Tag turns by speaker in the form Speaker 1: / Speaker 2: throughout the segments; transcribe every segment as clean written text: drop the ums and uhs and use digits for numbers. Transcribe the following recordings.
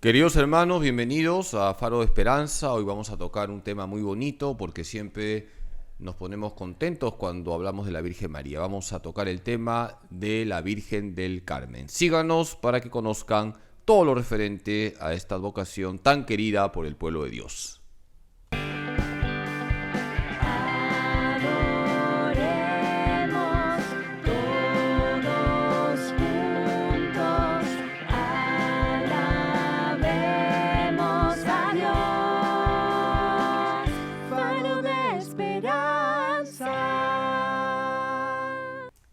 Speaker 1: Queridos hermanos, bienvenidos a Faro de Esperanza. Hoy vamos a tocar un tema muy bonito porque siempre nos ponemos contentos cuando hablamos de la Virgen María. Vamos a tocar el tema de la Virgen del Carmen. Síganos para que conozcan todo lo referente a esta advocación tan querida por el pueblo de Dios.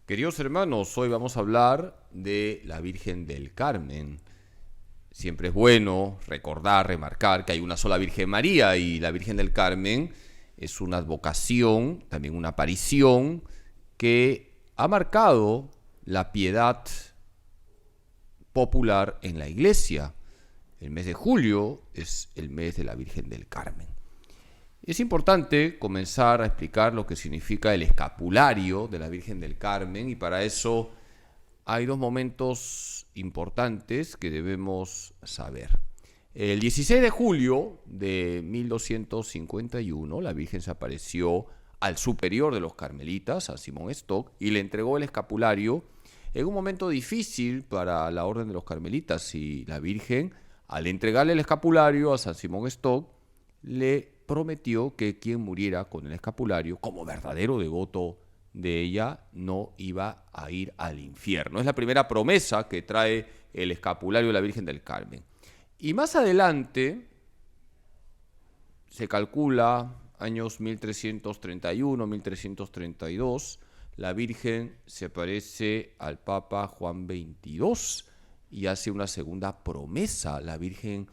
Speaker 1: Queridos hermanos, hoy vamos a hablar de la Virgen del Carmen. Siempre es bueno recordar, remarcar que hay una sola Virgen María y la Virgen del Carmen es una advocación, también una aparición que ha marcado la piedad popular en la Iglesia. El mes de julio es el mes de la Virgen del Carmen. Es importante comenzar a explicar lo que significa el escapulario de la Virgen del Carmen y para eso hay dos momentos importantes que debemos saber. El 16 de julio de 1251 la Virgen se apareció al superior de los carmelitas, a Simón Stock, y le entregó el escapulario en un momento difícil para la orden de los carmelitas y la Virgen, al entregarle el escapulario a San Simón Stock, le prometió que quien muriera con el escapulario, como verdadero devoto de ella, no iba a ir al infierno. Es la primera promesa que trae el escapulario de la Virgen del Carmen. Y más adelante, se calcula, años 1331, 1332, la Virgen se aparece al Papa Juan XXII y hace una segunda promesa. La Virgen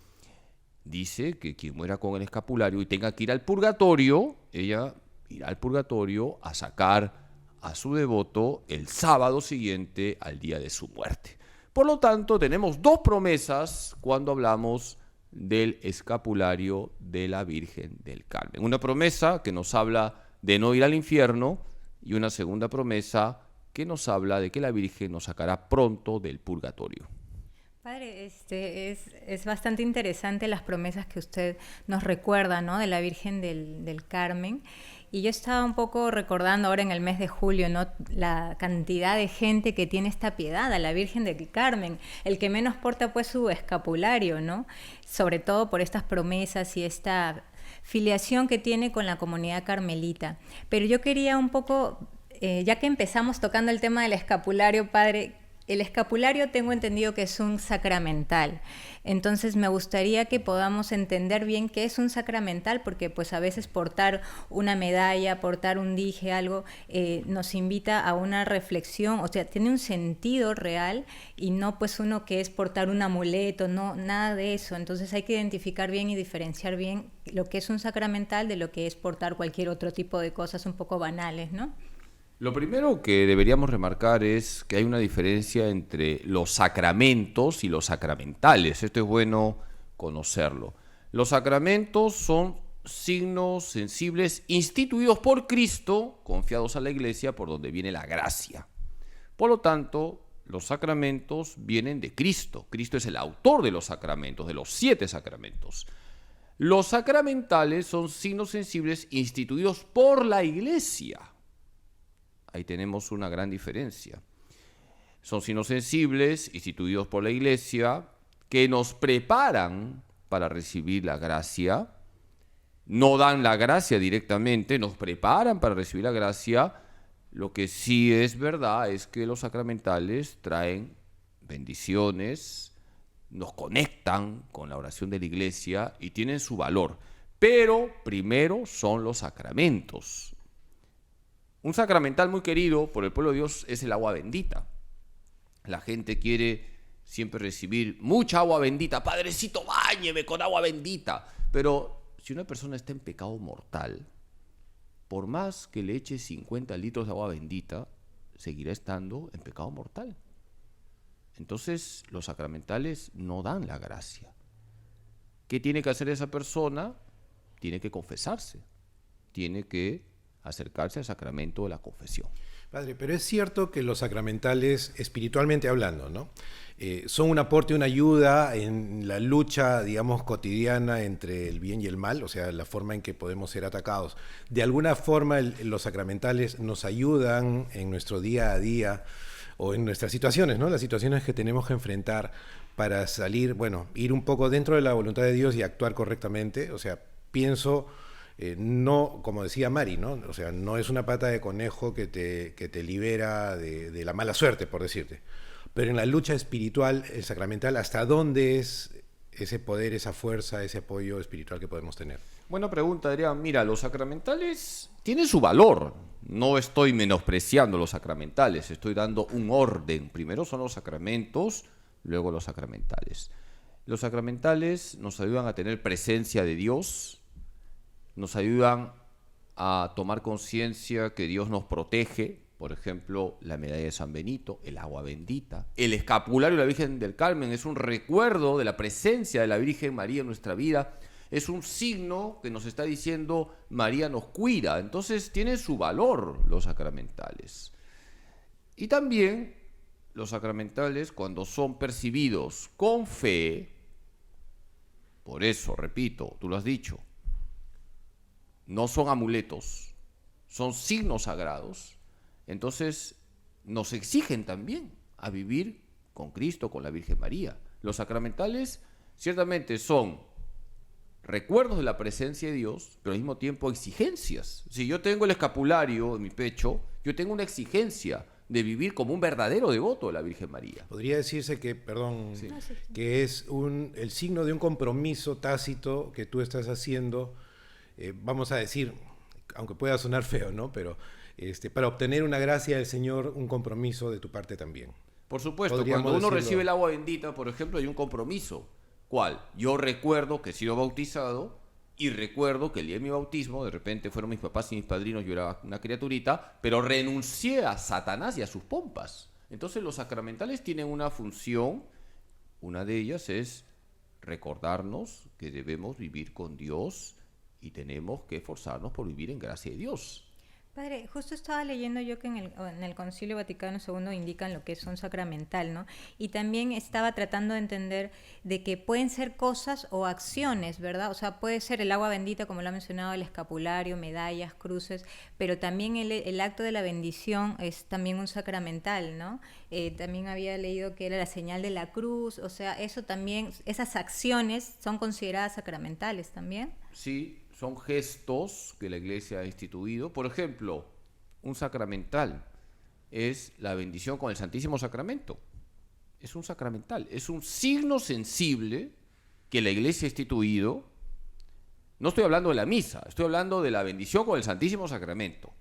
Speaker 1: dice que quien muera con el escapulario y tenga que ir al purgatorio, ella irá al purgatorio a sacar a su devoto el sábado siguiente al día de su muerte. Por lo tanto, tenemos dos promesas cuando hablamos del escapulario de la Virgen del Carmen. Una promesa que nos habla de no ir al infierno y una segunda promesa que nos habla de que la Virgen nos sacará pronto del purgatorio.
Speaker 2: Padre, es bastante interesante las promesas que usted nos recuerda, ¿no? De la Virgen del Carmen. Y yo estaba un poco recordando ahora en el mes de julio, ¿no? La cantidad de gente que tiene esta piedad a la Virgen del Carmen. El que menos porta pues su escapulario, ¿no? Sobre todo por estas promesas y esta filiación que tiene con la comunidad carmelita. Pero yo quería un poco, ya que empezamos tocando el tema del escapulario, Padre, el escapulario tengo entendido que es un sacramental, entonces me gustaría que podamos entender bien qué es un sacramental, porque pues a veces portar una medalla, portar un dije, algo, nos invita a una reflexión, o sea, tiene un sentido real y no pues uno que es portar un amuleto, no, nada de eso. Entonces hay que identificar bien y diferenciar bien lo que es un sacramental de lo que es portar cualquier otro tipo de cosas un poco banales, ¿no?
Speaker 1: Lo primero que deberíamos remarcar es que hay una diferencia entre los sacramentos y los sacramentales. Esto es bueno conocerlo. Los sacramentos son signos sensibles instituidos por Cristo, confiados a la Iglesia, por donde viene la gracia. Por lo tanto, los sacramentos vienen de Cristo. Cristo es el autor de los sacramentos, de los 7 sacramentos. Los sacramentales son signos sensibles instituidos por la Iglesia. Ahí tenemos una gran diferencia. Son signos sensibles instituidos por la Iglesia que nos preparan para recibir la gracia. No dan la gracia directamente, nos preparan para recibir la gracia. Lo que sí es verdad es que los sacramentales traen bendiciones, nos conectan con la oración de la Iglesia y tienen su valor. Pero primero son los sacramentos. Un sacramental muy querido por el pueblo de Dios es el agua bendita. La gente quiere siempre recibir mucha agua bendita. Padrecito, báñeme con agua bendita. Pero si una persona está en pecado mortal, por más que le eche 50 litros de agua bendita, seguirá estando en pecado mortal. Entonces, los sacramentales no dan la gracia. ¿Qué tiene que hacer esa persona? Tiene que confesarse. Tiene que acercarse al sacramento de la confesión.
Speaker 3: Padre, pero es cierto que los sacramentales, espiritualmente hablando, ¿no? Son un aporte, una ayuda en la lucha, digamos, cotidiana entre el bien y el mal, o sea, la forma en que podemos ser atacados. De alguna forma, los sacramentales nos ayudan en nuestro día a día o en nuestras situaciones, ¿no? Las situaciones que tenemos que enfrentar para salir, bueno, ir un poco dentro de la voluntad de Dios y actuar correctamente. O sea, pienso, no, como decía Mari, ¿no? O sea, no es una pata de conejo que te libera de la mala suerte, por decirte. Pero en la lucha espiritual, el sacramental, ¿hasta dónde es ese poder, esa fuerza, ese apoyo espiritual que podemos tener?
Speaker 1: Buena pregunta, Adrián. Mira, los sacramentales tienen su valor. No estoy menospreciando los sacramentales, estoy dando un orden. Primero son los sacramentos, luego los sacramentales. Los sacramentales nos ayudan a tener presencia de Dios, nos ayudan a tomar conciencia que Dios nos protege. Por ejemplo, la medalla de San Benito, el agua bendita, el escapulario de la Virgen del Carmen es un recuerdo de la presencia de la Virgen María en nuestra vida. Es un signo que nos está diciendo María nos cuida. Entonces tienen su valor los sacramentales. Y también los sacramentales, cuando son percibidos con fe, por eso, repito, tú lo has dicho, no son amuletos, son signos sagrados. Entonces nos exigen también a vivir con Cristo, con la Virgen María. Los sacramentales ciertamente son recuerdos de la presencia de Dios, pero al mismo tiempo exigencias. Si yo tengo el escapulario en mi pecho, yo tengo una exigencia de vivir como un verdadero devoto de la Virgen María.
Speaker 3: Podría decirse que, perdón,
Speaker 1: Sí.
Speaker 3: que es el signo de un compromiso tácito que tú estás haciendo, vamos a decir, aunque pueda sonar feo, ¿no? Pero para obtener una gracia del Señor, un compromiso de tu parte también.
Speaker 1: Por supuesto,
Speaker 3: Podríamos
Speaker 1: cuando uno
Speaker 3: decirlo.
Speaker 1: recibe el agua bendita, por ejemplo, hay un compromiso. ¿Cuál? Yo recuerdo que he sido bautizado y recuerdo que el día de mi bautismo, de repente fueron mis papás y mis padrinos, yo era una criaturita, pero renuncié a Satanás y a sus pompas. Entonces los sacramentales tienen una función, una de ellas es recordarnos que debemos vivir con Dios y tenemos que esforzarnos por vivir en gracia de Dios.
Speaker 2: Padre, justo estaba leyendo yo que en el Concilio Vaticano II indican lo que es un sacramental, ¿no? Y también estaba tratando de entender de que pueden ser cosas o acciones, ¿verdad? O sea, puede ser el agua bendita, como lo ha mencionado, el escapulario, medallas, cruces, pero también el acto de la bendición es también un sacramental, ¿no? También había leído que era la señal de la cruz, o sea, eso también, esas acciones son consideradas sacramentales también.
Speaker 1: Sí, son gestos que la Iglesia ha instituido. Por ejemplo, un sacramental es la bendición con el Santísimo Sacramento. Es un sacramental, es un signo sensible que la Iglesia ha instituido. No estoy hablando de la misa, estoy hablando de la bendición con el Santísimo Sacramento.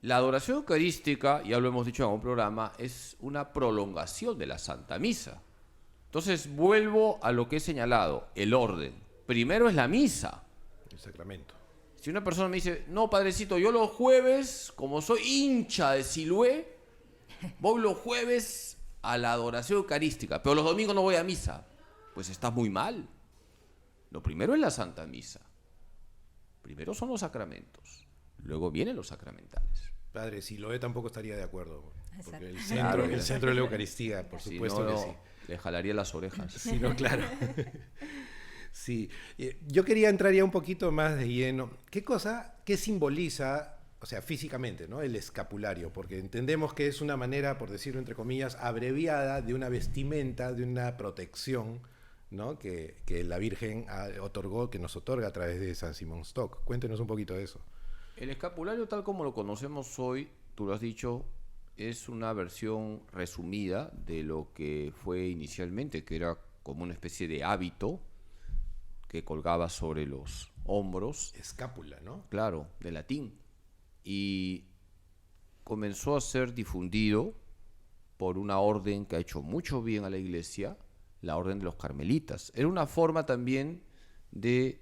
Speaker 1: La adoración eucarística, ya lo hemos dicho en algún programa, es una prolongación de la Santa Misa. Entonces vuelvo a lo que he señalado, el orden. Primero es la misa.
Speaker 3: El sacramento.
Speaker 1: Si una persona me dice, no, padrecito, yo los jueves, como soy hincha de Siloé, voy los jueves a la adoración eucarística, pero los domingos no voy a misa. Pues está muy mal. Lo primero es la Santa Misa. Primero son los sacramentos. Luego vienen los sacramentales.
Speaker 3: Padre, si lo tampoco estaría de acuerdo.
Speaker 2: Exacto.
Speaker 3: Porque
Speaker 1: Claro.
Speaker 3: el centro de la Eucaristía, por
Speaker 1: Si
Speaker 3: supuesto
Speaker 1: no,
Speaker 3: que sí.
Speaker 1: le jalaría las orejas.
Speaker 3: Sí, no, claro. Sí. Yo quería entrar ya un poquito más de lleno. ¿Qué simboliza, o sea, físicamente, ¿no? El escapulario? Porque entendemos que es una manera, por decirlo entre comillas, abreviada de una vestimenta, de una protección, ¿no? Que la Virgen otorgó, que nos otorga a través de San Simón Stock. Cuéntenos un poquito de eso.
Speaker 1: El escapulario, tal como lo conocemos hoy, tú lo has dicho, es una versión resumida de lo que fue inicialmente, que era como una especie de hábito que colgaba sobre los hombros.
Speaker 3: Escápula, ¿no?
Speaker 1: Claro, de latín. Y comenzó a ser difundido por una orden que ha hecho mucho bien a la Iglesia, la orden de los carmelitas. Era una forma también de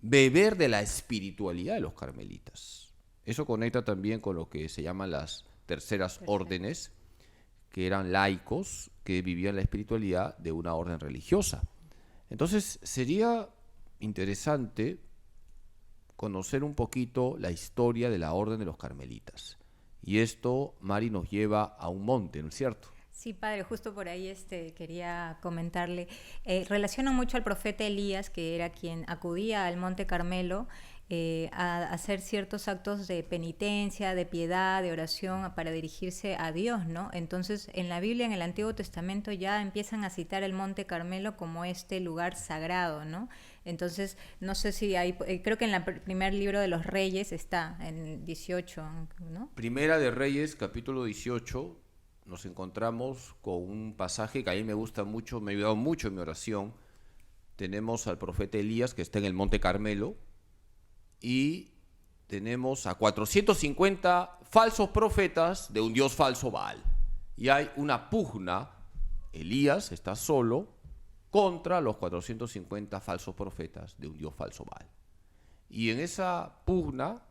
Speaker 1: beber de la espiritualidad de los carmelitas. Eso conecta también con lo que se llaman las terceras órdenes, que eran laicos que vivían la espiritualidad de una orden religiosa. Entonces sería interesante conocer un poquito la historia de la orden de los carmelitas. Y esto, Mari, nos lleva a un monte, ¿no es cierto?
Speaker 2: Sí, padre, justo por ahí quería comentarle. Relaciono mucho al profeta Elías, que era quien acudía al Monte Carmelo a hacer ciertos actos de penitencia, de piedad, de oración para dirigirse a Dios, ¿no? Entonces, en la Biblia, en el Antiguo Testamento, ya empiezan a citar el Monte Carmelo como este lugar sagrado, ¿no? Entonces, no sé si hay, creo que en el primer libro de los Reyes está, en el 18, ¿no?
Speaker 1: Primera de Reyes, capítulo 18, nos encontramos con un pasaje que a mí me gusta mucho, me ha ayudado mucho en mi oración. Tenemos al profeta Elías, que está en el Monte Carmelo, y tenemos a 450 falsos profetas de un dios falso, Baal. Y hay una pugna, Elías está solo contra los 450 falsos profetas de un dios falso, Baal. Y en esa pugna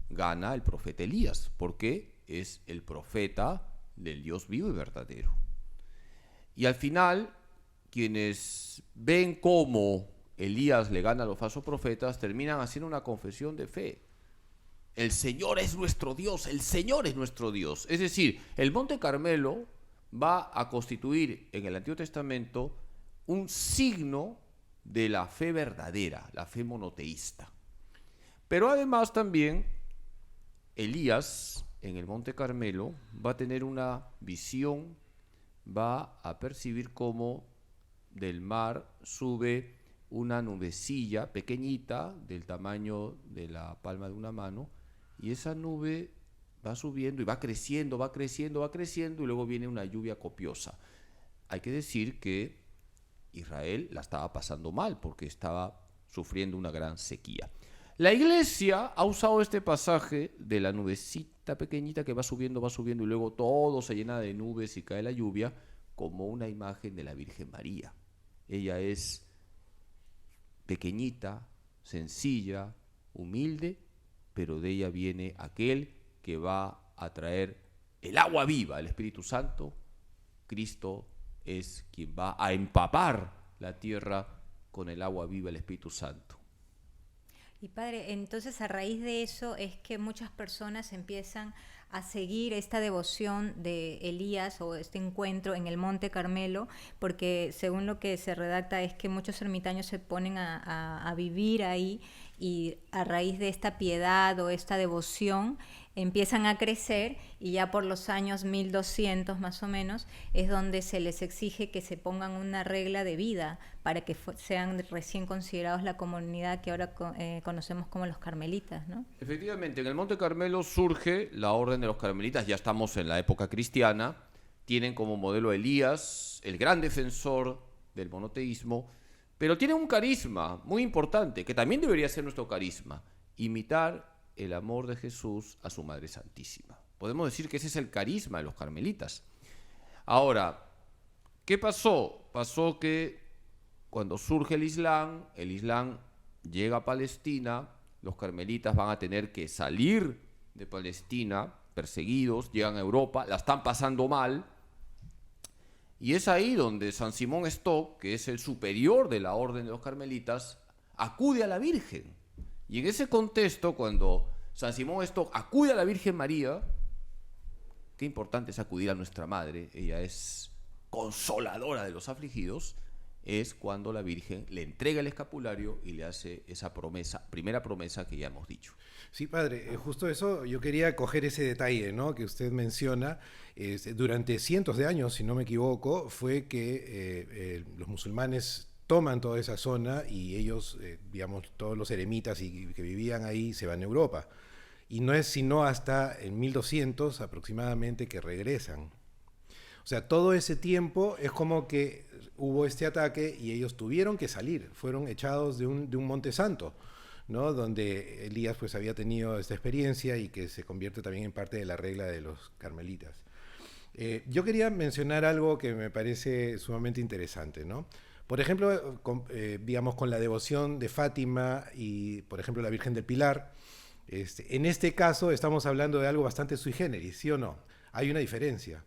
Speaker 1: gana el profeta Elías, porque es el profeta del Dios vivo y verdadero. Y al final, quienes ven cómo Elías le gana a los falsos profetas, terminan haciendo una confesión de fe. El Señor es nuestro Dios, el Señor es nuestro Dios. Es decir, el Monte Carmelo va a constituir en el Antiguo Testamento un signo de la fe verdadera, la fe monoteísta. Pero además también Elías en el Monte Carmelo va a tener una visión, va a percibir cómo del mar sube una nubecilla pequeñita del tamaño de la palma de una mano, y esa nube va subiendo y va creciendo, va creciendo, va creciendo, y luego viene una lluvia copiosa. Hay que decir que Israel la estaba pasando mal porque estaba sufriendo una gran sequía. La Iglesia ha usado este pasaje de la nubecita pequeñita que va subiendo y luego todo se llena de nubes y cae la lluvia como una imagen de la Virgen María. Ella es pequeñita, sencilla, humilde, pero de ella viene aquel que va a traer el agua viva, el Espíritu Santo. Cristo es quien va a empapar la tierra con el agua viva, el Espíritu Santo.
Speaker 2: Y padre, entonces a raíz de eso es que muchas personas empiezan a seguir esta devoción de Elías o este encuentro en el Monte Carmelo, porque según lo que se redacta es que muchos ermitaños se ponen a vivir ahí, y a raíz de esta piedad o esta devoción empiezan a crecer, y ya por los años 1200 más o menos es donde se les exige que se pongan una regla de vida para que sean recién considerados la comunidad que ahora conocemos como los carmelitas, ¿no?
Speaker 1: Efectivamente, en el Monte Carmelo surge la orden de los carmelitas, ya estamos en la época cristiana, tienen como modelo a Elías, el gran defensor del monoteísmo, pero tienen un carisma muy importante, que también debería ser nuestro carisma: imitar el amor de Jesús a su Madre Santísima. Podemos decir que ese es el carisma de los carmelitas. Ahora, ¿qué pasó? Pasó que cuando surge el Islam llega a Palestina, los carmelitas van a tener que salir de Palestina perseguidos, llegan a Europa, la están pasando mal, y es ahí donde San Simón Stock, que es el superior de la orden de los carmelitas, acude a la Virgen. Y en ese contexto, cuando San Simón Stock acude a la Virgen María, qué importante es acudir a nuestra Madre, ella es consoladora de los afligidos, es cuando la Virgen le entrega el escapulario y le hace esa promesa, primera promesa que ya hemos dicho.
Speaker 3: Sí, padre, justo eso, yo quería coger ese detalle, ¿no?, que usted menciona. Durante cientos de años, si no me equivoco, fue que los musulmanes toman toda esa zona y ellos, digamos, todos los eremitas que vivían ahí se van a Europa. Y no es sino hasta en 1200 aproximadamente que regresan. O sea, todo ese tiempo es como que hubo este ataque y ellos tuvieron que salir, fueron echados de un monte santo, ¿no?, donde Elías pues había tenido esta experiencia y que se convierte también en parte de la regla de los carmelitas. Yo quería mencionar algo que me parece sumamente interesante, ¿no? Por ejemplo, digamos, con la devoción de Fátima y, por ejemplo, la Virgen del Pilar, en este caso estamos hablando de algo bastante sui generis, ¿sí o no? Hay una diferencia.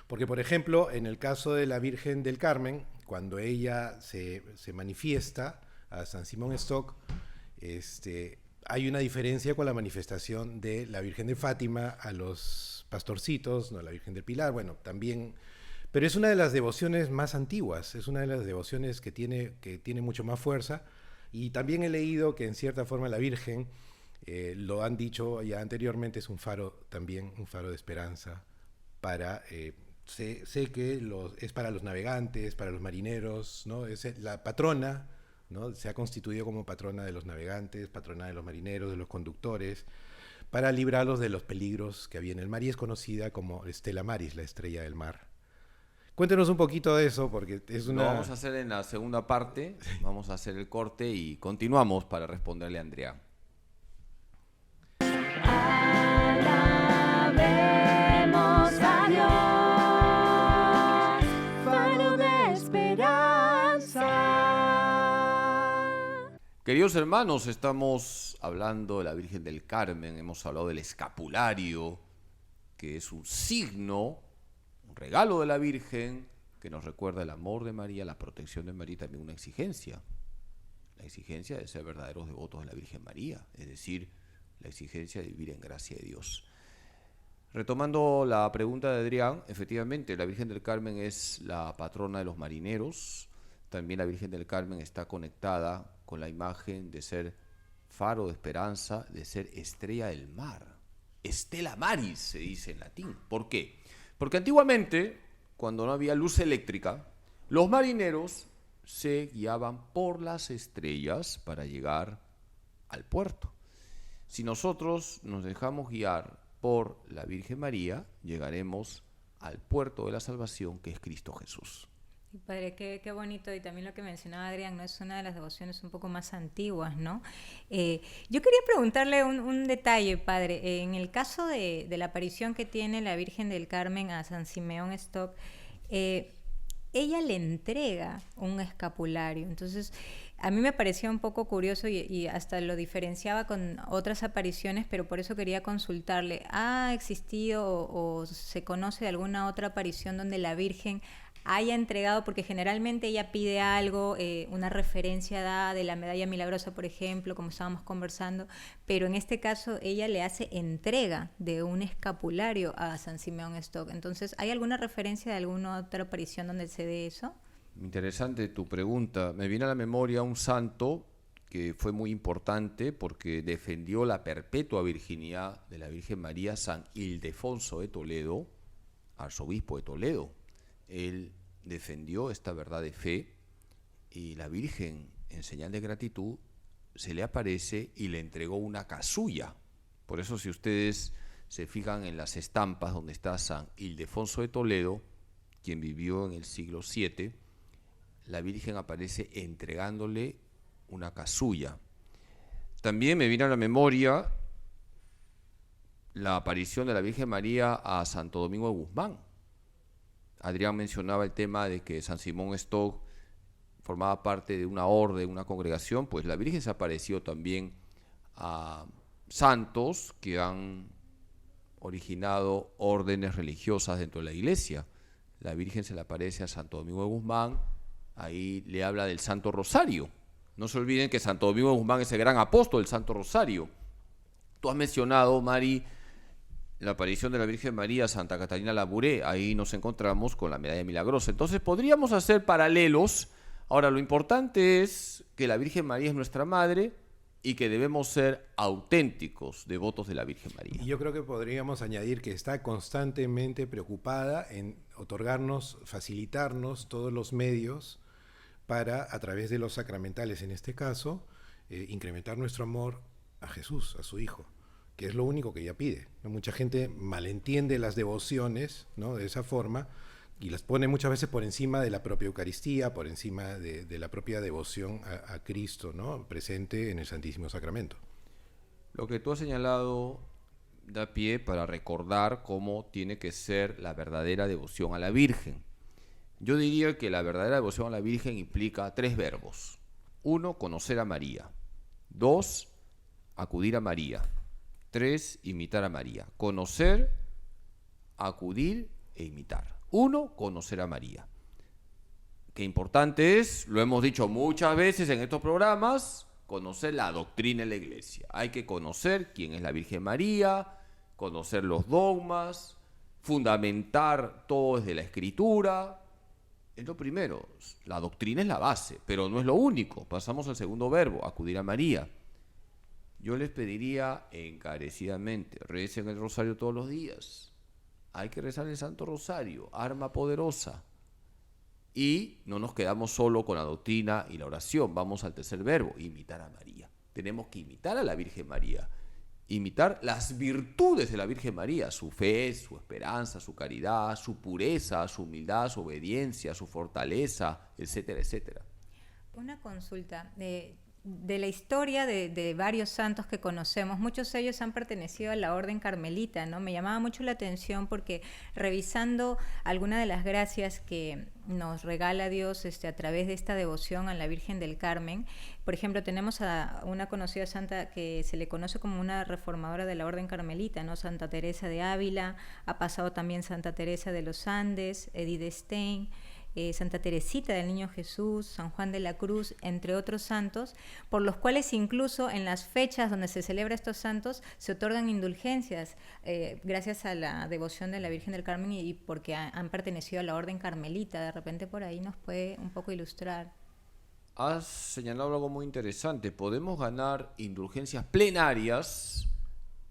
Speaker 3: Porque, por ejemplo, en el caso de la Virgen del Carmen, cuando ella se manifiesta a San Simón Stock, hay una diferencia con la manifestación de la Virgen de Fátima a los pastorcitos, ¿no? La Virgen del Pilar, bueno, también... Pero es una de las devociones más antiguas, es una de las devociones que tiene mucho más fuerza. Y también he leído que en cierta forma la Virgen, lo han dicho ya anteriormente, es un faro también, un faro de esperanza para... sé que es para los navegantes, para los marineros, ¿no? Es la patrona, ¿no? Se ha constituido como patrona de los navegantes, patrona de los marineros, de los conductores, para librarlos de los peligros que había en el mar, y es conocida como Stella Maris, la estrella del mar. Cuéntenos un poquito de eso, porque es una...
Speaker 1: Lo vamos a hacer en la segunda parte, vamos a hacer el corte y continuamos para responderle a Andrea.
Speaker 4: Alabemos a Dios, faro de esperanza.
Speaker 1: Queridos hermanos, estamos hablando de la Virgen del Carmen, hemos hablado del escapulario, que es un signo, un regalo de la Virgen, que nos recuerda el amor de María, la protección de María y también una exigencia. La exigencia de ser verdaderos devotos de la Virgen María, es decir, la exigencia de vivir en gracia de Dios. Retomando la pregunta de Adrián, efectivamente, la Virgen del Carmen es la patrona de los marineros. También la Virgen del Carmen está conectada con la imagen de ser faro de esperanza, de ser estrella del mar. Stella Maris se dice en latín. ¿Por qué? Porque antiguamente, cuando no había luz eléctrica, los marineros se guiaban por las estrellas para llegar al puerto. Si nosotros nos dejamos guiar por la Virgen María, llegaremos al puerto de la salvación, que es Cristo Jesús.
Speaker 2: Sí, padre, qué bonito, y también lo que mencionaba Adrián, ¿no? Es una de las devociones un poco más antiguas, ¿no? Yo quería preguntarle un detalle, padre. En el caso de la aparición que tiene la Virgen del Carmen a San Simeón Stock, ella le entrega un escapulario. Entonces, a mí me parecía un poco curioso y hasta lo diferenciaba con otras apariciones, pero por eso quería consultarle. ¿Ha existido o se conoce de alguna otra aparición donde la Virgen haya entregado, porque generalmente ella pide algo, una referencia dada de la medalla milagrosa, por ejemplo, como estábamos conversando, pero en este caso ella le hace entrega de un escapulario a San Simeón Stock? Entonces, ¿hay alguna referencia de alguna otra aparición donde se dé eso?
Speaker 1: Interesante tu pregunta. Me viene a la memoria un santo que fue muy importante porque defendió la perpetua virginidad de la Virgen María, San Ildefonso de Toledo, arzobispo de Toledo. Él defendió esta verdad de fe y la Virgen, en señal de gratitud, se le aparece y le entregó una casulla. Por eso, si ustedes se fijan en las estampas donde está San Ildefonso de Toledo, quien vivió en el siglo VII, la Virgen aparece entregándole una casulla. También me viene a la memoria la aparición de la Virgen María a Santo Domingo de Guzmán. Adrián mencionaba el tema de que San Simón Stock formaba parte de una orden, una congregación, pues la Virgen se ha aparecido también a santos que han originado órdenes religiosas dentro de la iglesia. La Virgen se le aparece a Santo Domingo de Guzmán, ahí le habla del Santo Rosario. No se olviden que Santo Domingo de Guzmán es el gran apóstol del Santo Rosario. Tú has mencionado, Mari, la aparición de la Virgen María a Santa Catalina Labouré. Ahí nos encontramos con la medalla milagrosa. Entonces podríamos hacer paralelos. Ahora, lo importante es que la Virgen María es nuestra madre y que debemos ser auténticos devotos de la Virgen María.
Speaker 3: Y yo creo que podríamos añadir que está constantemente preocupada en otorgarnos, facilitarnos todos los medios para, a través de los sacramentales en este caso, incrementar nuestro amor a Jesús, a su Hijo, que es lo único que ella pide. Mucha gente malentiende las devociones, ¿no?, de esa forma, y las pone muchas veces por encima de la propia Eucaristía, por encima de la propia devoción a Cristo, ¿no?, presente en el Santísimo Sacramento.
Speaker 1: Lo que tú has señalado da pie para recordar cómo tiene que ser la verdadera devoción a la Virgen. Yo diría que la verdadera devoción a la Virgen implica 3 verbos. 1, conocer a María. 2, acudir a María. 3, imitar a María. Conocer, acudir e imitar. 1, conocer a María. Qué importante es, lo hemos dicho muchas veces en estos programas, conocer la doctrina de la iglesia. Hay que conocer quién es la Virgen María, conocer los dogmas, fundamentar todo desde la escritura. Es lo primero, la doctrina es la base, pero no es lo único. Pasamos al segundo verbo, acudir a María. Yo les pediría encarecidamente, recen el rosario todos los días. Hay que rezar el Santo Rosario, arma poderosa. Y no nos quedamos solo con la doctrina y la oración, vamos al tercer verbo, imitar a María. Tenemos que imitar a la Virgen María, imitar las virtudes de la Virgen María, su fe, su esperanza, su caridad, su pureza, su humildad, su obediencia, su fortaleza, etcétera, etcétera.
Speaker 2: Una consulta de la historia de varios santos que conocemos. Muchos de ellos han pertenecido a la orden carmelita, ¿no? Me llamaba mucho la atención porque revisando algunas de las gracias que nos regala Dios a través de esta devoción a la Virgen del Carmen, por ejemplo, tenemos a una conocida santa que se le conoce como una reformadora de la orden carmelita, ¿no? Santa Teresa de Ávila, ha pasado también Santa Teresa de los Andes, Edith Stein, Santa Teresita del Niño Jesús, San Juan de la Cruz, entre otros santos, por los cuales incluso en las fechas donde se celebra estos santos se otorgan indulgencias gracias a la devoción de la Virgen del Carmen y porque han pertenecido a la orden carmelita. De repente por ahí nos puede un poco ilustrar.
Speaker 1: Has señalado algo muy interesante. Podemos ganar indulgencias plenarias,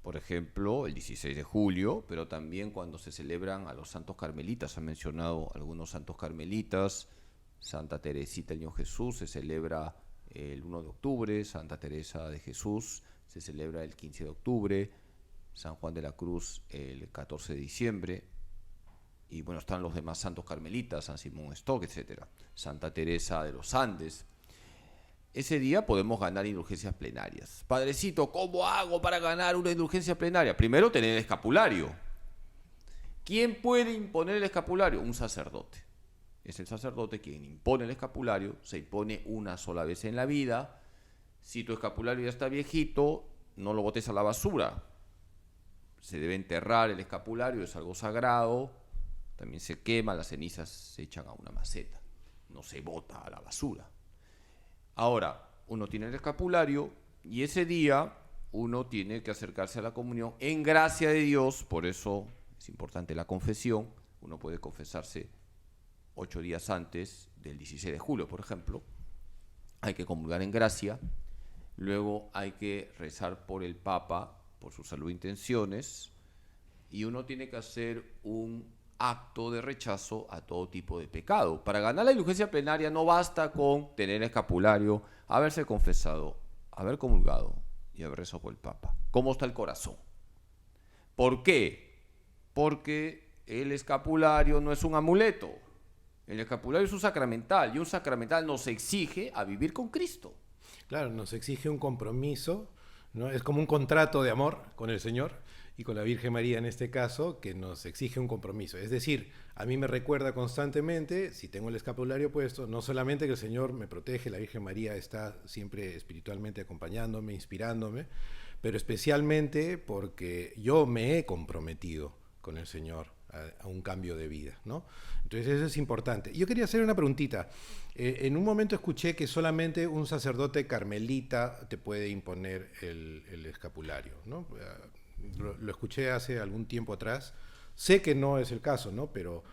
Speaker 1: por ejemplo, el 16 de julio, pero también cuando se celebran a los santos carmelitas. Han mencionado algunos santos carmelitas. Santa Teresita del Niño Jesús se celebra el 1 de octubre, Santa Teresa de Jesús se celebra el 15 de octubre, San Juan de la Cruz el 14 de diciembre, y bueno, están los demás santos carmelitas, San Simón Stock, etc. Santa Teresa de los Andes. Ese día podemos ganar indulgencias plenarias. Padrecito, ¿cómo hago para ganar una indulgencia plenaria? Primero, tener el escapulario. ¿Quién puede imponer el escapulario? Un sacerdote. Es el sacerdote quien impone el escapulario, se impone una sola vez en la vida. Si tu escapulario ya está viejito, no lo botes a la basura. Se debe enterrar el escapulario, es algo sagrado. También se quema, las cenizas se echan a una maceta. No se bota a la basura. Ahora, uno tiene el escapulario y ese día uno tiene que acercarse a la comunión en gracia de Dios. Por eso es importante la confesión. Uno puede confesarse 8 días antes del 16 de julio, por ejemplo. Hay que comulgar en gracia. Luego hay que rezar por el Papa, por su salud e intenciones. Y uno tiene que hacer un acto de rechazo a todo tipo de pecado. Para ganar la indulgencia plenaria no basta con tener escapulario, haberse confesado, haber comulgado y haber rezado por el Papa. ¿Cómo está el corazón? ¿Por qué? Porque el escapulario no es un amuleto. El escapulario es un sacramental y un sacramental nos exige a vivir con Cristo.
Speaker 3: Claro, nos exige un compromiso, ¿no? Es como un contrato de amor con el Señor y con la Virgen María en este caso, que nos exige un compromiso. Es decir, a mí me recuerda constantemente, si tengo el escapulario puesto, no solamente que el Señor me protege, la Virgen María está siempre espiritualmente acompañándome, inspirándome, pero especialmente porque yo me he comprometido con el Señor a un cambio de vida, ¿no? Entonces eso es importante. Yo quería hacer una preguntita. En un momento escuché que solamente un sacerdote carmelita te puede imponer el escapulario, ¿no? Lo escuché hace algún tiempo atrás. Sé que no es el caso, ¿no? Pero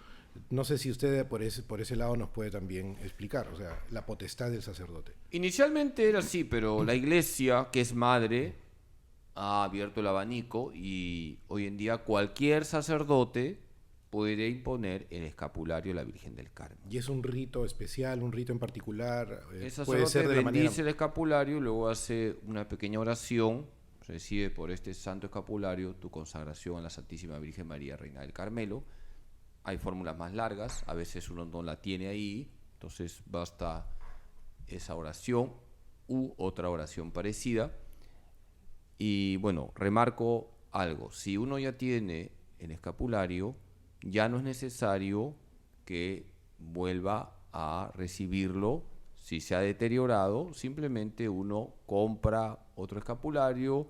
Speaker 3: no sé si usted por ese lado nos puede también explicar, o sea, la potestad del sacerdote.
Speaker 1: Inicialmente era así, pero la Iglesia, que es madre, ha abierto el abanico y hoy en día cualquier sacerdote puede imponer el escapulario a la Virgen del Carmen.
Speaker 3: ¿Y es un rito especial, un rito en particular?
Speaker 1: El
Speaker 3: puede ser de la
Speaker 1: bendice
Speaker 3: manera...
Speaker 1: el escapulario y luego hace una pequeña oración. Recibe por este santo escapulario tu consagración a la Santísima Virgen María, Reina del Carmelo. Hay fórmulas más largas, a veces uno no la tiene ahí, entonces basta esa oración u otra oración parecida. Y bueno, remarco algo, si uno ya tiene el escapulario, ya no es necesario que vuelva a recibirlo. Si se ha deteriorado, simplemente uno compra otro escapulario,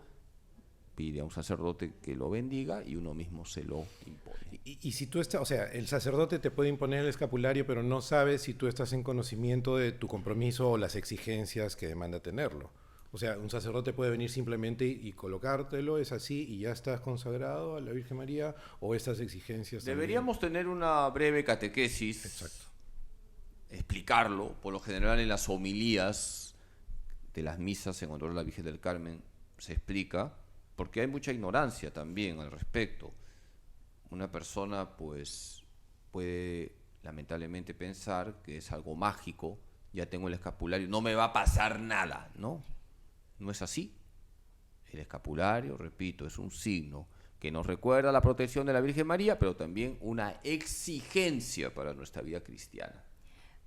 Speaker 1: pide a un sacerdote que lo bendiga y uno mismo se lo impone.
Speaker 3: Y si tú estás, o sea, el sacerdote te puede imponer el escapulario, pero no sabe si tú estás en conocimiento de tu compromiso o las exigencias que demanda tenerlo. O sea, un sacerdote puede venir simplemente y colocártelo, es así, y ya estás consagrado a la Virgen María, o estas exigencias
Speaker 1: Deberíamos tener una breve catequesis,
Speaker 3: Exacto.
Speaker 1: explicarlo, por lo general en las homilías de las misas en honor a la Virgen del Carmen se explica, porque hay mucha ignorancia también al respecto. Una persona pues puede lamentablemente pensar que es algo mágico, ya tengo el escapulario, no me va a pasar nada, ¿no? No es así. El escapulario, repito, es un signo que nos recuerda la protección de la Virgen María, pero también una exigencia para nuestra vida cristiana.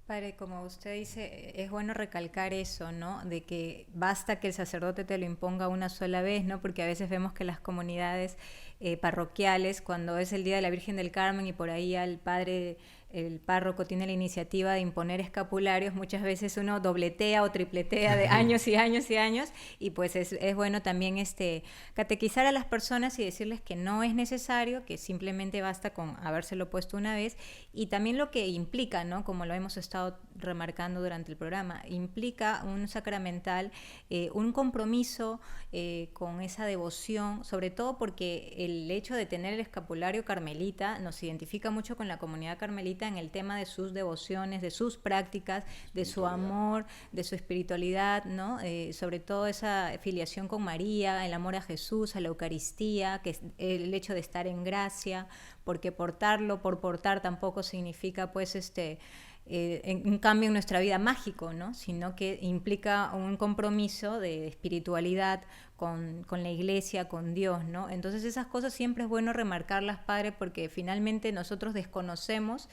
Speaker 2: Padre, como usted dice, es bueno recalcar eso, ¿no? De que basta que el sacerdote te lo imponga una sola vez, ¿no? Porque a veces vemos que las comunidades parroquiales, cuando es el Día de la Virgen del Carmen y por ahí el párroco tiene la iniciativa de imponer escapularios, muchas veces uno dobletea o tripletea de años y años y años, y pues es bueno también catequizar a las personas y decirles que no es necesario, que simplemente basta con habérselo puesto una vez, y también lo que implica, ¿no? Como lo hemos estado remarcando durante el programa, implica un sacramental, un compromiso con esa devoción, sobre todo porque el hecho de tener el escapulario carmelita nos identifica mucho con la comunidad carmelita en el tema de sus devociones, de sus prácticas, de su amor, de su espiritualidad, ¿no? Sobre todo esa filiación con María, el amor a Jesús, a la Eucaristía, que es el hecho de estar en gracia, porque portarlo por portar tampoco significa pues un cambio en nuestra vida mágico, ¿no? Sino que implica un compromiso de espiritualidad con la iglesia, con Dios, ¿no? Entonces esas cosas siempre es bueno remarcarlas, Padre, porque finalmente nosotros desconocemos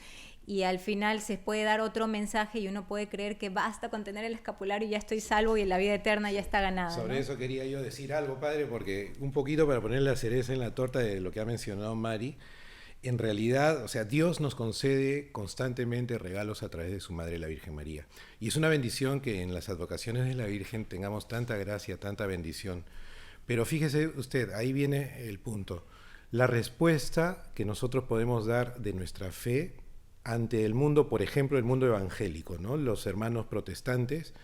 Speaker 2: y al final se puede dar otro mensaje y uno puede creer que basta con tener el escapulario y ya estoy salvo y la vida eterna ya está ganada,
Speaker 3: Sobre
Speaker 2: ¿no?
Speaker 3: eso quería yo decir algo, Padre, porque un poquito para poner la cereza en la torta de lo que ha mencionado Mari. En realidad, o sea, Dios nos concede constantemente regalos a través de su Madre, la Virgen María. Y es una bendición que en las advocaciones de la Virgen tengamos tanta gracia, tanta bendición. Pero fíjese usted, ahí viene el punto. La respuesta que nosotros podemos dar de nuestra fe ante el mundo, por ejemplo, el mundo evangélico, ¿no? Los hermanos protestantes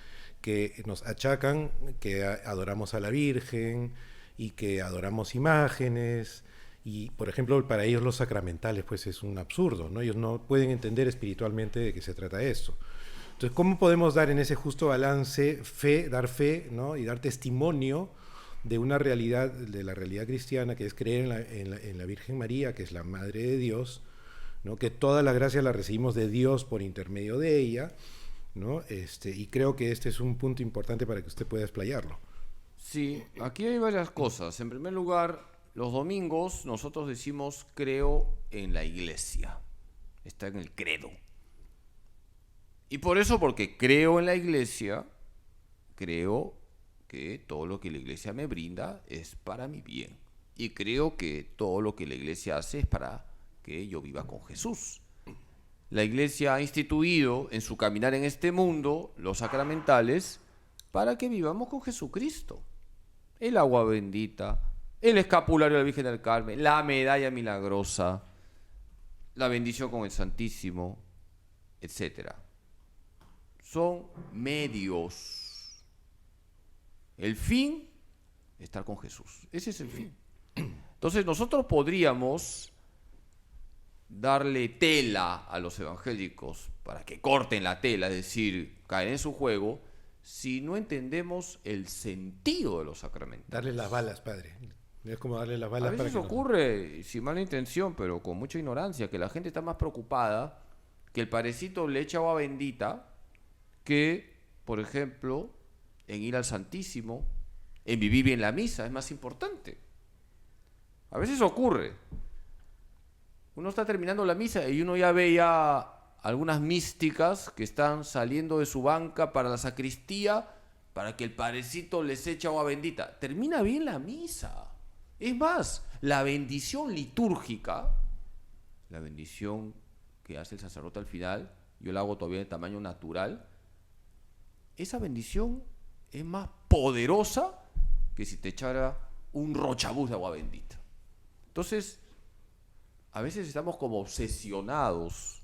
Speaker 3: que nos achacan que adoramos a la Virgen y que adoramos imágenes. Y, por ejemplo, para ellos los sacramentales, pues es un absurdo, ¿no? Ellos no pueden entender espiritualmente de qué se trata esto. Entonces, ¿cómo podemos dar en ese justo balance dar fe, ¿no? Y dar testimonio de una realidad, de la realidad cristiana, que es creer en la Virgen María, que es la Madre de Dios, ¿no? Que toda la gracia la recibimos de Dios por intermedio de ella, ¿no? Y creo que este es un punto importante para que usted pueda explayarlo.
Speaker 1: Sí, aquí hay varias cosas. En primer lugar, los domingos nosotros decimos creo en la iglesia. Está en el credo. Y por eso, porque creo en la iglesia, creo que todo lo que la iglesia me brinda es para mi bien. Y creo que todo lo que la iglesia hace es para que yo viva con Jesús. La iglesia ha instituido en su caminar en este mundo los sacramentales para que vivamos con Jesucristo. El agua bendita, el escapulario de la Virgen del Carmen, la medalla milagrosa, la bendición con el Santísimo, etc. Son medios. El fin, estar con Jesús. Ese es el fin. Entonces nosotros podríamos darle tela a los evangélicos para que corten la tela, es decir, caer en su juego, si no entendemos el sentido de los sacramentos.
Speaker 3: Darle las balas, Padre. Es como darle las balas
Speaker 1: A veces
Speaker 3: para que
Speaker 1: ocurre, sin mala intención, pero con mucha ignorancia, que la gente está más preocupada que el padrecito le eche agua bendita que, por ejemplo, en ir al Santísimo, en vivir bien la misa, es más importante. A veces ocurre. Uno está terminando la misa y uno ya ve ya algunas místicas que están saliendo de su banca para la sacristía para que el padrecito les eche agua bendita. Termina bien la misa. Es más, la bendición litúrgica, la bendición que hace el sacerdote al final, yo la hago todavía de tamaño natural, esa bendición es más poderosa que si te echara un rochabús de agua bendita. Entonces, a veces estamos como obsesionados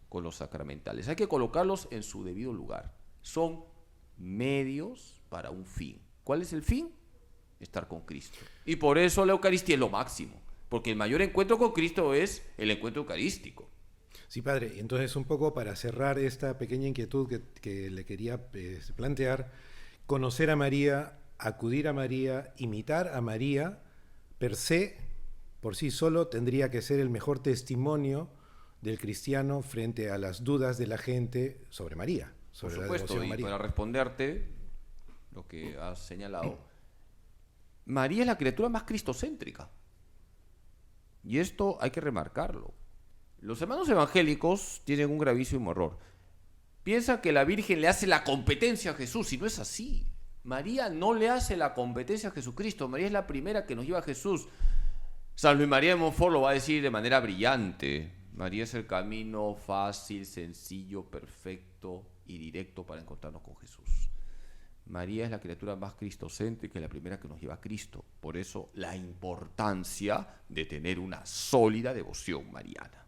Speaker 1: con los sacramentales. Hay que colocarlos en su debido lugar. Son medios para un fin. ¿Cuál es el fin? Estar con Cristo. Y por eso la Eucaristía es lo máximo, porque el mayor encuentro con Cristo es el encuentro eucarístico.
Speaker 3: Sí, padre. Entonces, un poco para cerrar esta pequeña inquietud que le quería plantear, conocer a María, acudir a María, imitar a María, per se, por sí solo, tendría que ser el mejor testimonio del cristiano frente a las dudas de la gente sobre María, sobre
Speaker 1: Por
Speaker 3: la
Speaker 1: supuesto,
Speaker 3: devoción a
Speaker 1: y
Speaker 3: María.
Speaker 1: para responderte lo que has señalado, María es la criatura más cristocéntrica. Y esto hay que remarcarlo. Los hermanos evangélicos tienen un gravísimo error. Piensan que la Virgen le hace la competencia a Jesús, y no es así. María no le hace la competencia a Jesucristo. María es la primera que nos lleva a Jesús. San Luis María de Montfort lo va a decir de manera brillante. María es el camino fácil, sencillo, perfecto y directo para encontrarnos con Jesús. María es la criatura más cristocéntrica y la primera que nos lleva a Cristo. Por eso la importancia de tener una sólida devoción mariana.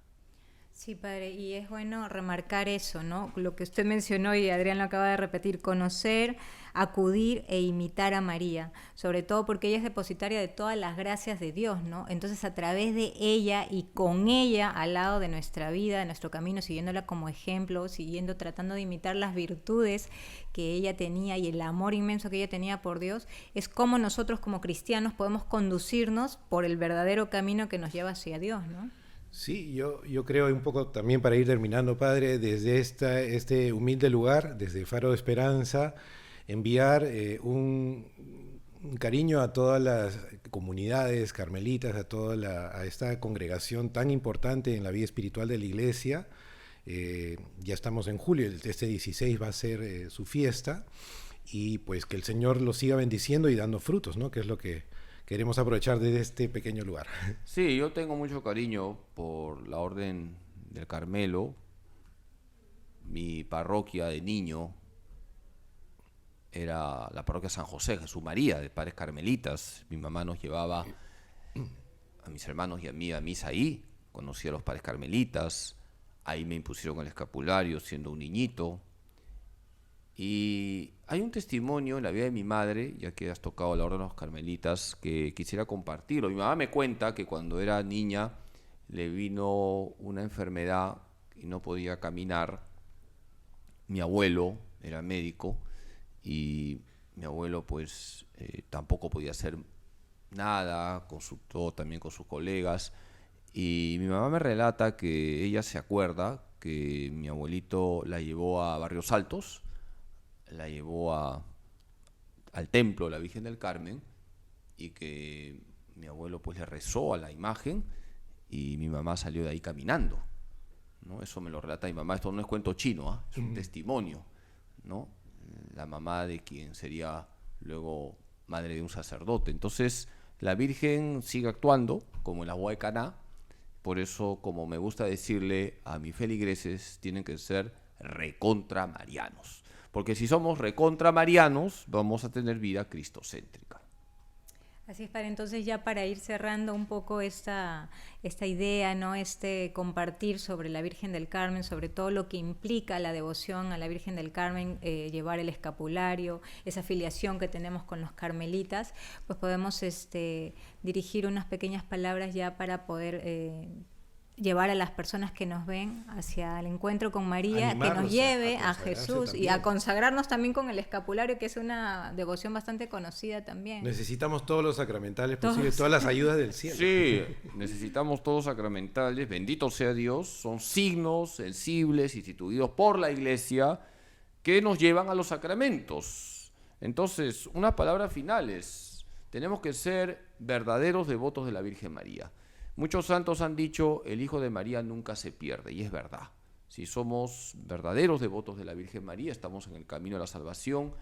Speaker 2: Sí, padre, y es bueno remarcar eso, ¿no? Lo que usted mencionó y Adrián lo acaba de repetir, conocer, acudir e imitar a María, sobre todo porque ella es depositaria de todas las gracias de Dios, ¿no? Entonces, a través de ella y con ella al lado de nuestra vida, de nuestro camino, siguiéndola como ejemplo, tratando de imitar las virtudes que ella tenía y el amor inmenso que ella tenía por Dios, es como nosotros como cristianos podemos conducirnos por el verdadero camino que nos lleva hacia Dios, ¿no?
Speaker 3: Sí, yo creo un poco también para ir terminando, padre, desde este humilde lugar, desde Faro de Esperanza, enviar un cariño a todas las comunidades carmelitas, a esta congregación tan importante en la vida espiritual de la Iglesia. Ya estamos en julio, este 16 va a ser su fiesta, y pues que el Señor los siga bendiciendo y dando frutos, ¿no? Que es lo que queremos aprovechar desde este pequeño lugar.
Speaker 1: Sí, yo tengo mucho cariño por la Orden del Carmelo. Mi parroquia de niño era la parroquia San José, Jesús María, de padres carmelitas. Mi mamá nos llevaba a mis hermanos y a mí a misa ahí. Conocí a los padres carmelitas. Ahí me impusieron el escapulario siendo un niñito. Y hay un testimonio en la vida de mi madre, ya que has tocado la orden de los carmelitas, que quisiera compartirlo. Mi mamá me cuenta que cuando era niña le vino una enfermedad y no podía caminar. Mi abuelo era médico y mi abuelo pues tampoco podía hacer nada, consultó también con sus colegas. Y mi mamá me relata que ella se acuerda que mi abuelito la llevó a Barrios Altos, la llevó al templo de la Virgen del Carmen, y que mi abuelo pues le rezó a la imagen y mi mamá salió de ahí caminando, ¿no? Eso me lo relata mi mamá. Esto no es cuento chino, ¿eh? Es un testimonio, ¿no? La mamá de quien sería luego madre de un sacerdote. Entonces la Virgen sigue actuando como en la boda de Caná. Por eso, como me gusta decirle a mis feligreses, tienen que ser recontra marianos. Porque si somos recontra marianos, vamos a tener vida cristocéntrica.
Speaker 2: Así es, padre. Entonces, ya para ir cerrando un poco esta idea, ¿no? Compartir sobre la Virgen del Carmen, sobre todo lo que implica la devoción a la Virgen del Carmen, llevar el escapulario, esa filiación que tenemos con los carmelitas, pues podemos dirigir unas pequeñas palabras ya para poder llevar a las personas que nos ven hacia el encuentro con María,
Speaker 3: Animarlos
Speaker 2: que nos lleve
Speaker 3: a
Speaker 2: a Jesús
Speaker 3: también.
Speaker 2: y a consagrarnos también con el escapulario, que es una devoción bastante conocida también.
Speaker 3: Necesitamos todos los sacramentales
Speaker 2: Todos.
Speaker 3: posibles, todas las ayudas del cielo.
Speaker 1: Sí, necesitamos todos sacramentales, bendito sea Dios, son signos sensibles instituidos por la Iglesia que nos llevan a los sacramentos. Entonces, unas palabras finales: tenemos que ser verdaderos devotos de la Virgen María. Muchos santos han dicho, el Hijo de María nunca se pierde, y es verdad. Si somos verdaderos devotos de la Virgen María, estamos en el camino de la salvación,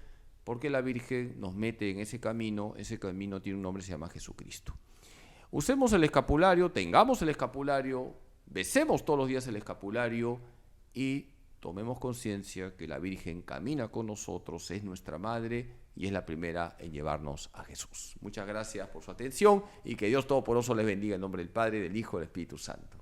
Speaker 1: porque la Virgen nos mete en ese camino tiene un nombre, se llama Jesucristo. Usemos el escapulario, tengamos el escapulario, besemos todos los días el escapulario y tomemos conciencia que la Virgen camina con nosotros, es nuestra madre y es la primera en llevarnos a Jesús. Muchas gracias por su atención y que Dios Todopoderoso les bendiga en nombre del Padre, del Hijo y del Espíritu Santo.